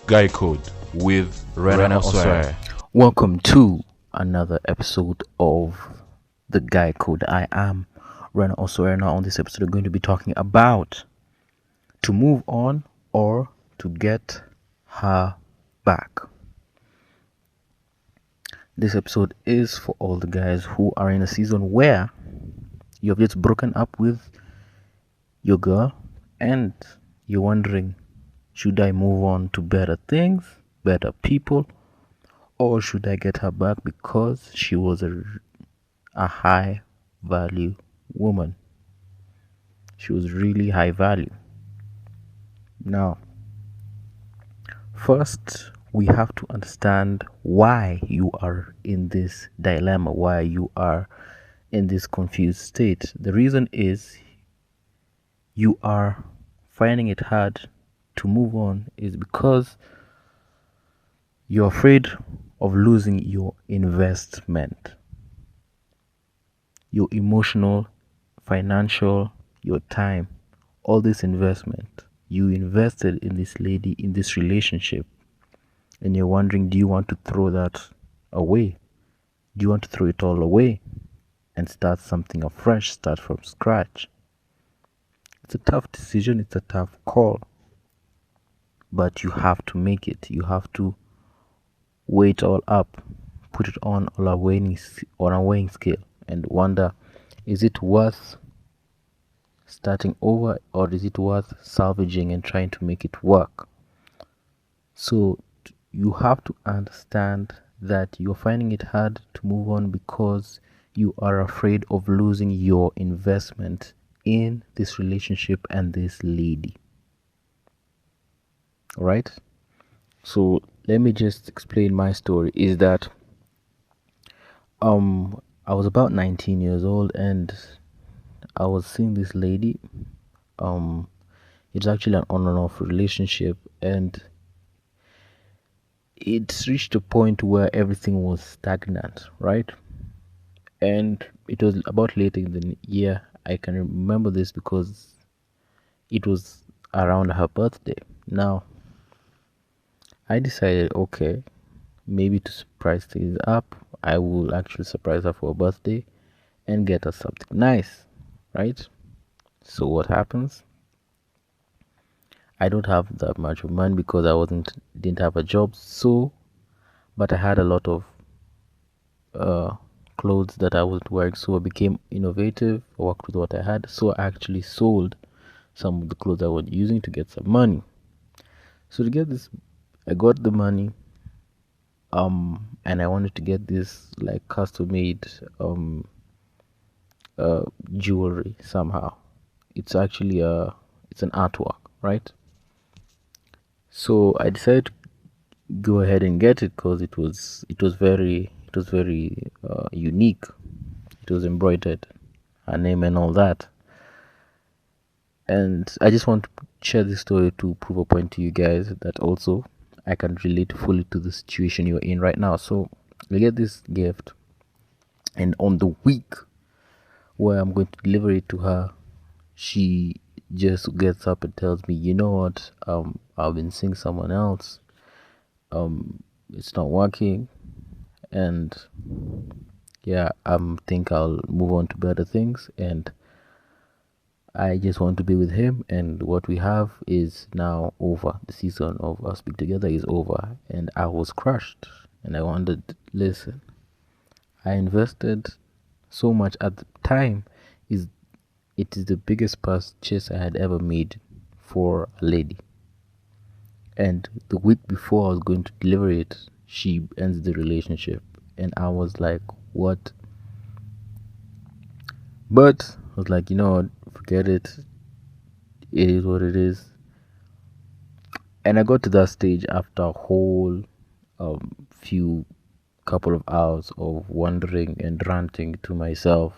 Guy Code with Rena Osware. Welcome to another episode of The Guy Code. I am Rena Osware. Now, on this episode, we're going to be talking about to move on or to get her back. This episode is for all the guys who are in a season where you have just broken up with your girl and you're wondering, should I move on to better things, better people, or should I get her back because she was a high value woman? She was really high value. Now, first, we have to understand why you are in this dilemma, why you are in this confused state. The reason is you are finding it hard to move on is because you're afraid of losing your investment, your emotional, financial, your time, all this investment. You invested in this lady, in this relationship, and you're wondering, do you want to throw that away? Do you want to throw it all away and start something afresh, start from scratch? It's a tough decision, it's a tough call, but you have to make it. You have to weigh it all up, put it on a weighing scale, and wonder, is it worth starting over or is it worth salvaging and trying to make it work? So you have to understand that you're finding it hard to move on because you are afraid of losing your investment in this relationship and this lady. All right? So let me just explain my story. Is that I was about 19 years old and I was seeing this lady. It's actually an on and off relationship, and it's reached a point where everything was stagnant, right? And it was about later in the year. I can remember this because it was around her birthday. Now, I decided, okay, maybe to surprise things up, I will actually surprise her for her birthday and get her something nice, right? So what happens? I don't have that much of money because didn't have a job, but I had a lot of clothes that I was wearing, so I became innovative. I worked with what I had, so I actually sold some of the clothes I was using to get some money. So to get this, I got the money, and I wanted to get this like custom made jewelry somehow. It's actually it's an artwork, right? So I decided to go ahead and get it because it was very unique. It was embroidered, her name and all that. And I just want to share this story to prove a point to you guys that also I can relate fully to the situation you're in right now. So I get this gift, and on the week where I'm going to deliver it to her, she just gets up and tells me, you know what, I've been seeing someone else, it's not working, and yeah, I think I'll move on to better things, and I just want to be with him, and what we have is now over. The season of us being together is over. And I was crushed, and I wondered, listen, I invested so much at the time. It is the biggest purchase I had ever made for a lady. And the week before I was going to deliver it, she ends the relationship. And I was like, what? But I was like, you know what, forget it. It is what it is. And I got to that stage after a whole few couple of hours of wondering and ranting to myself.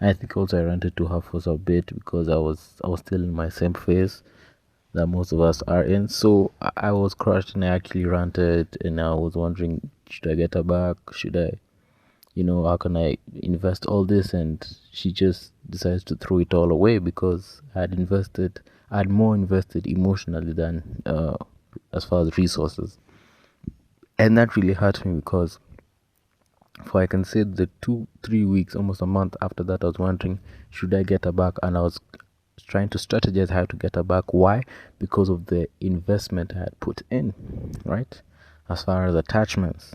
I think also I ranted to her for a bit because I was still in my same phase that most of us are in. So I was crushed and I actually ranted and I was wondering, should I get her back? Should I, how can I invest all this? And she just decides to throw it all away because I had more invested emotionally than as far as resources. And that really hurt me because for I can say the 2-3 weeks, almost a month after that, I was wondering, should I get her back? And I was trying to strategize how to get her back. Why? Because of the investment I had put in, right? As far as attachments,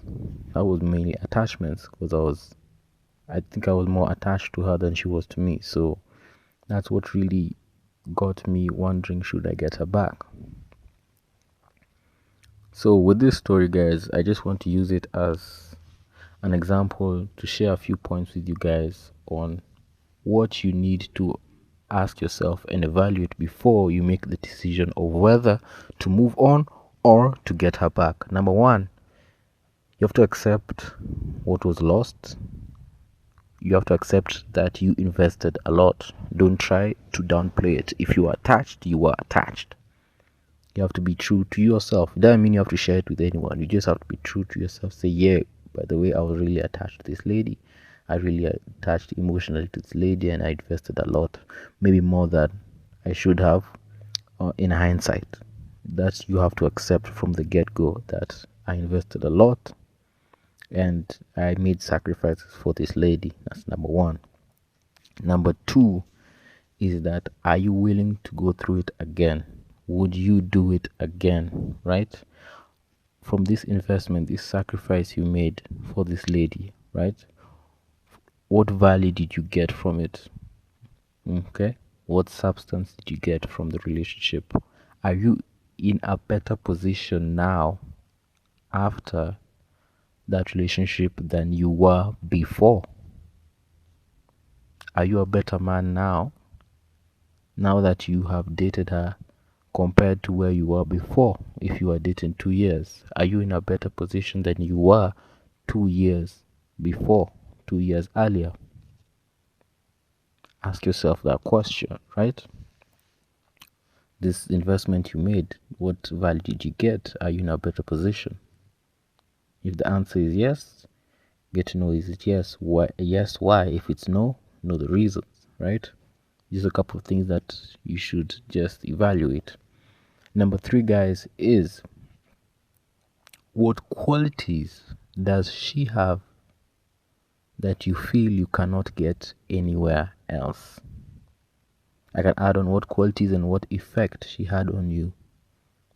that was mainly attachments, because I think I was more attached to her than she was to me. So that's what really got me wondering, should I get her back? So with this story, guys, I just want to use it as an example to share a few points with you guys on what you need to ask yourself and evaluate before you make the decision of whether to move on or to get her back. Number one, you have to accept what was lost. You have to accept that you invested a lot. Don't try to downplay it. If you are attached, you are attached. You have to be true to yourself. It doesn't mean you have to share it with anyone. You just have to be true to yourself. Say, yeah, by the way, I was really attached to this lady. I really attached emotionally to this lady, and I invested a lot, maybe more than I should have in hindsight. That you have to accept from the get-go, that I invested a lot and I made sacrifices for this lady. That's number one. Number two is that, are you willing to go through it again? Would you do it again, right? From this investment, this sacrifice you made for this lady, right? What value did you get from it? Okay. What substance did you get from the relationship? Are you in a better position now after that relationship than you were before? Are you a better man now that you have dated her compared to where you were before? If you were dating 2 years, are you in a better position than you were 2 years before, 2 years earlier? Ask yourself that question, right? This investment you made, what value did you get? Are you in a better position? If the answer is yes, get to know, is it yes? Why? Yes, why? If it's no, know the reasons, right? These are a couple of things that you should just evaluate. Number three, guys, is what qualities does she have that you feel you cannot get anywhere else? I can add on what qualities and what effect she had on you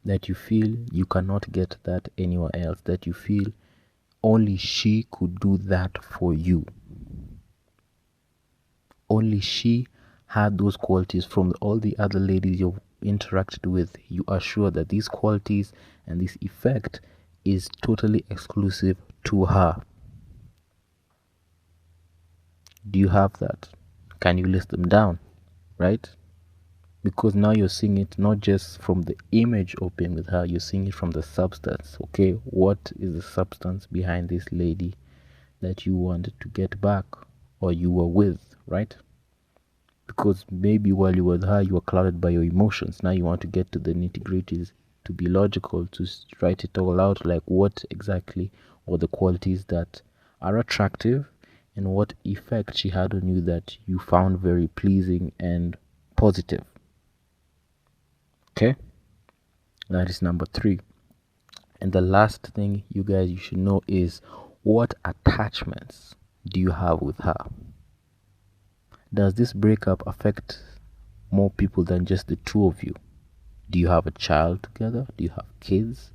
that you feel you cannot get that anywhere else, that you feel only she could do that for you. Only she had those qualities. From all the other ladies you've interacted with, you are sure that these qualities and this effect is totally exclusive to her. Do you have that? Can you list them down? Right? Because now you're seeing it not just from the image of being with her, you're seeing it from the substance. Okay, what is the substance behind this lady that you wanted to get back, or you were with, right? Because maybe while you were with her, you were clouded by your emotions. Now you want to get to the nitty-gritties, to be logical, to write it all out, like what exactly are the qualities that are attractive and what effect she had on you that you found very pleasing and positive. Okay, that is number three. And the last thing you should know is, what attachments do you have with her? Does this breakup affect more people than just the two of you? Do you have a child together? Do you have kids?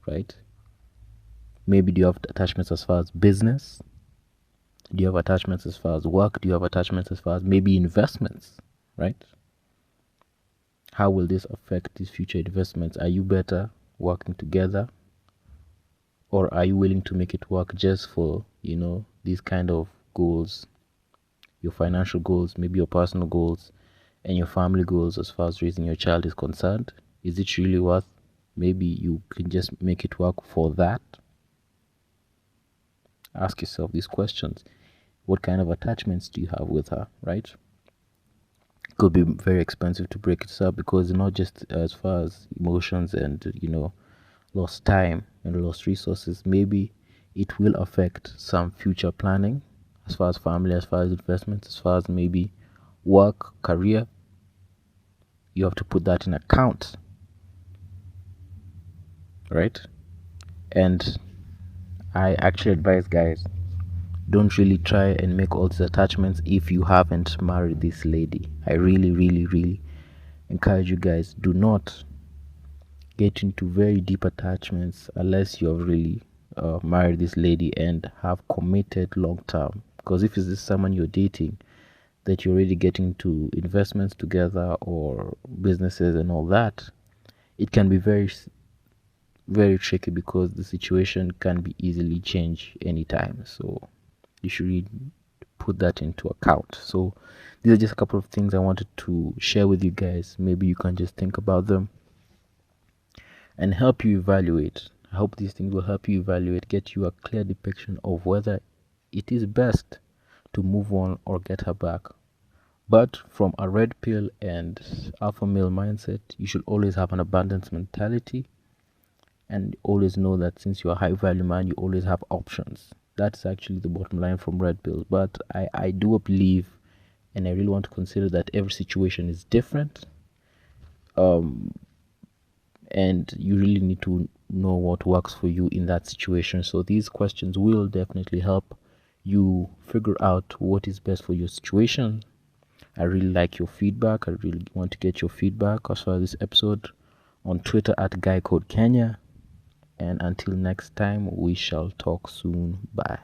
Right? Maybe do you have attachments as far as business? Do you have attachments as far as work? Do you have attachments as far as maybe investments? Right? How will this affect these future investments? Are you better working together? Or are you willing to make it work just for, these kind of goals? Your financial goals, maybe your personal goals, and your family goals as far as raising your child is concerned? Is it really worth? Maybe you can just make it work for that. Ask yourself these questions. What kind of attachments do you have with her, right? It could be very expensive to break it up, because not just as far as emotions and lost time and lost resources. Maybe it will affect some future planning as far as family, as far as investments, as far as maybe work, career. You have to put that in account. right? And I actually advise guys, don't really try and make all these attachments if you haven't married this lady. I really, really, really encourage you guys, do not get into very deep attachments unless you've really married this lady and have committed long term. Because if it's this someone you're dating that you're already getting to investments together or businesses and all that, it can be very tricky because the situation can be easily changed anytime. So you should really put that into account. So these are just a couple of things I wanted to share with you guys. Maybe you can just think about them and help you evaluate. I hope these things will help you evaluate, get you a clear depiction of whether it is best to move on or get her back. But from a red pill and alpha male mindset, you should always have an abundance mentality and always know that since you're a high value man, you always have options. That's actually the bottom line from red pill. But I do believe, and I really want to consider that every situation is different. And you really need to know what works for you in that situation. So these questions will definitely help you figure out what is best for your situation. I really like your feedback. I really want to get your feedback as far as this episode on Twitter at GuyCodeKenya. And until next time, we shall talk soon. Bye.